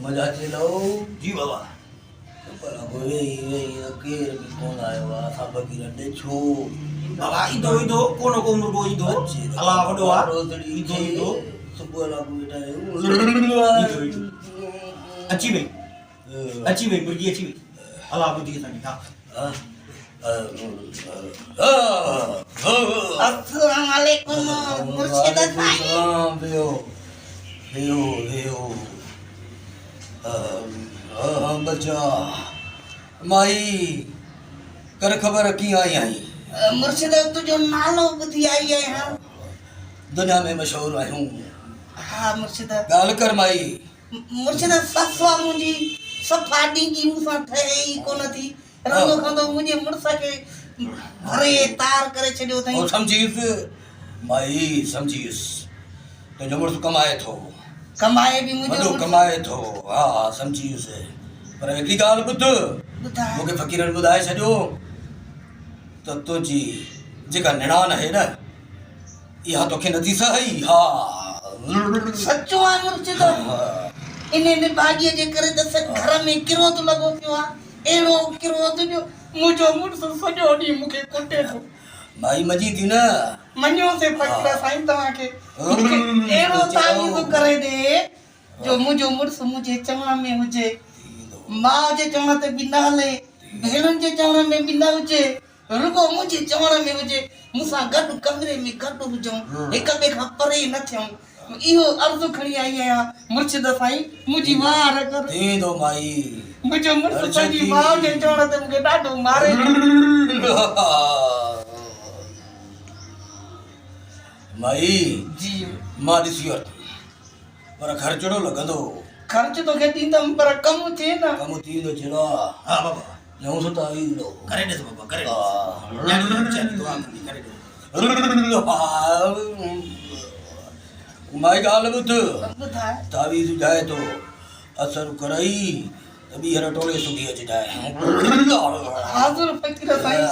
मजा चलो जी बाबा पर अब ये केर भी कौन आयो असा बगीर ने छो बाबा इदो कोनो को मुर्गो इदो अला वडवा इदो सुबह ला बेटा अच्छी भाई मुर्गी अच्छी भाई अला बुद्धि के संग था अस्सलाम वालेकुम मुर्शिद साईं हेयो बच्चा माई कर खबर की आई मुर्शिद तुझो नालो बुधी आई है हां दुनिया में मशहूर आयूं हां मुर्शिद गाल कर माई मुर्शिद ससवा मुंजी सफाडी की मुसा ठे ई कोन थी रंगो खंदो मुंजे मुर्सा के भरे तार करे छडियो थई और समझीस माई समझीस तो जमर्स कमाए थो कमाए भी मुंजो वडो कमाए थो हां समझीस पर एकड़ी गाल बुध बुधा मूंखे फ़क़ीरनि ॿुधाए छॾियो त तुंहिंजी जेका निणान आहे न इहा तोखे नथी सही हा सच्चो आ मुर्शिद इन भाॼीअ जे करे त घर में किरो तो लॻो पियो आ एड़ो किरो जो मुंजो मुर्स सॼो ॾींहुं मूंखे कुटे थो माई मजी थी न मञो से फ़क़ीर साईं तव्हांखे एड़ो तावीज़ करे ॾे जो मुंहिंजो मुर्स मुंहिंजे चवण में हुजे माउ जे चवण ते बि न हले भेणुनि जे चवण में बि न हुजे रुगो मुंहिंजे चवण में हुजे मूंसां गॾु कमरे में गॾु हुजूं हिक ॿिए खां परे न थियूं इहो अर्ज़ु खणी आई आहियां मुर्शिद साईं मुंहिंजी वार कर थींदो माई मुंहिंजो मुर्स पंहिंजी माउ जे चवण ते मूंखे ॾाढो मारे माई जी मां ॾिसी वरितो पर ख़र्चड़ो लॻंदो ख़र्च तोखे ॾींदमि पर कमु थिए न कमु थींदो चलो हां बाबा यूं सो त ईंदो करे दे बाबा करे माई ॻाल्हि ॿुध ॿुधाए तावीज़ जाए तो असर करई त ॿीहर टोले सुधी अची जाए हाज़ुर फ़क़ीर साईं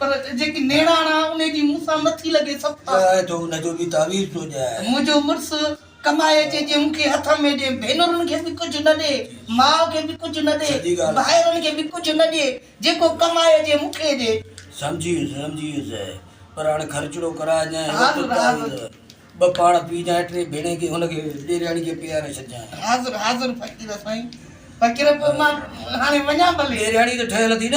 पर जेकी नेणाणा उन जी मूंसां नथी लॻे सफ़ा जाए तो हुनजो बि तावीज़ थो जाए मुंहिंजो मुर्स कमाए जे मूंखे हथ में ॾे भेनरुनि खे बि कुझु न ॾे माउ खे बि कुझु न ॾे सॼी ॻाल्हि। भाइरुनि खे बि कुझु न ॾे जेको कमाए जे मूंखे ॾे समझीस पर हाणे ख़र्चड़ो कराए जाए हाज़ुर, हाज़ुर। ॿ पाण पी जाए टे भेणे खे हुनखे ॾेराणी खे पीआरे छॾिजांइ हाज़ुर हाज़ुर फ़क़ीर साईं फ़क़ीर पोइ मां हाणे वञा भले ॾेराणी त ठहियल थी न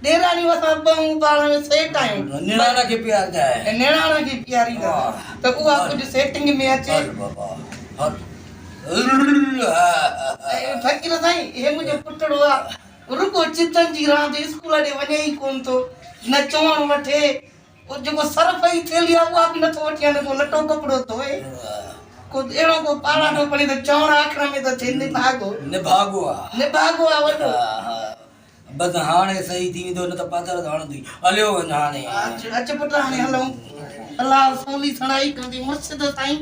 ॾेराणियूं असां ॿऊं पाण में सेठ आहियूं निणान खे पीआरजाए ऐं निणान खे पीआरींदा त उहा कुझु सेटिंग में अचे हल बाबा हल ऐं फ़क़ीर साईं हे मुंहिंजो पुटड़ो आहे रुगो चितनि जी रांदि स्कूल ॾे वञे ई कोन थो न चवणु वठे जेको सरफ ई थेली आहे उहा बि नथो वठी वञे को लटो कपिड़ो धोए को अहिड़ो को पाड़ा थो पड़े त चवण आख़िर में त थिए निभागो आहे वॾो बस हाणे सही थी वेंदो न त पादर त हणंदी हलियो वञ हाणे अच पुट हाणे हलूं अलाह सोनी सणाई कंदी मुर्शिद साईं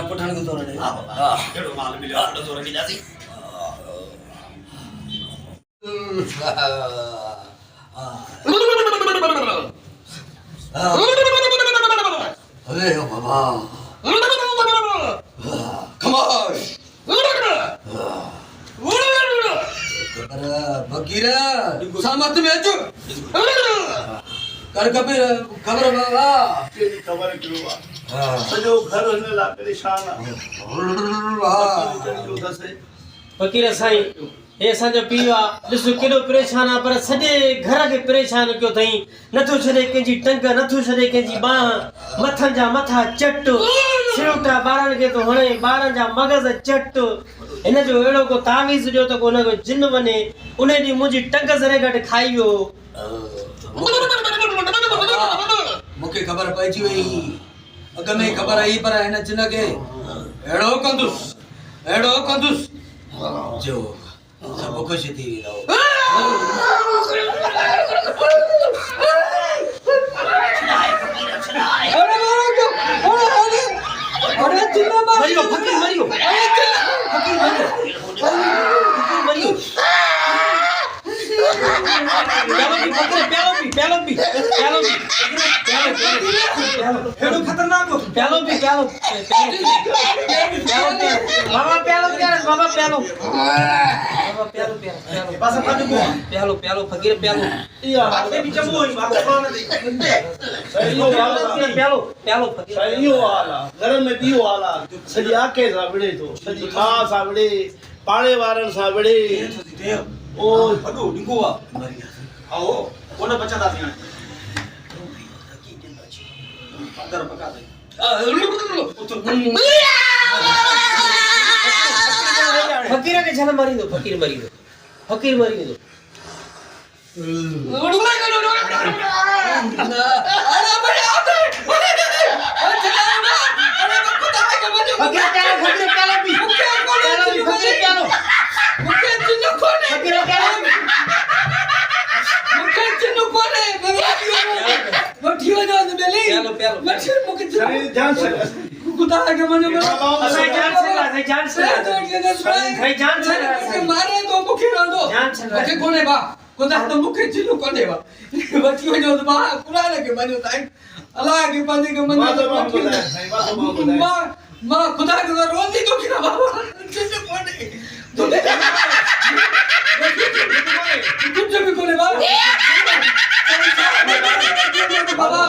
पुठण खे तोड़ ॾे केड़ो माल मिलियो ॾाढो जोर की जासी अरे बाबा खमोश अरे फकीर सामत में अचो कर खबर बाबा तेरी खबर क्यों हाँ सजो घर हिन ला परेशान फ़क़ीर साईं हे असांजो पीउ आहे ॾिसो केॾो परेशान आहे पर सॼे घर खे परेशान कयो अथई नथो छॾे कंहिंजी टंग नथो छॾे कंहिंजी बांह मथनि जा मथा चट सिरोटा ॿारनि खे थो हणे ॿारनि जा मग़ज़ चट हिनजो अहिड़ो को तावीज़ ॾियो त को हुनजो जिन वञे उन ॾींहुं मुंहिंजी टंग ज़रे घटि खाई वियो मूंखे ख़बर पइजी वई अॻ में ख़बर आई पर हिन जिन खे अहिड़ो कंदुसि जो सभु ख़ुशि थी वेंदो हेड़ो खतरनाक हो बस फट को बात भी जब हुई बात कौन दे सही हो आला घर में दियो आला सजी आके साबड़े तो सजी खा साबड़े पाड़े वारन साबड़े ओ फडो डिंगोवा आओ कोने बच्चा दासी अंदर पका दे फकीर के छाला मारी दो फकीर मारी दो जान से बाबा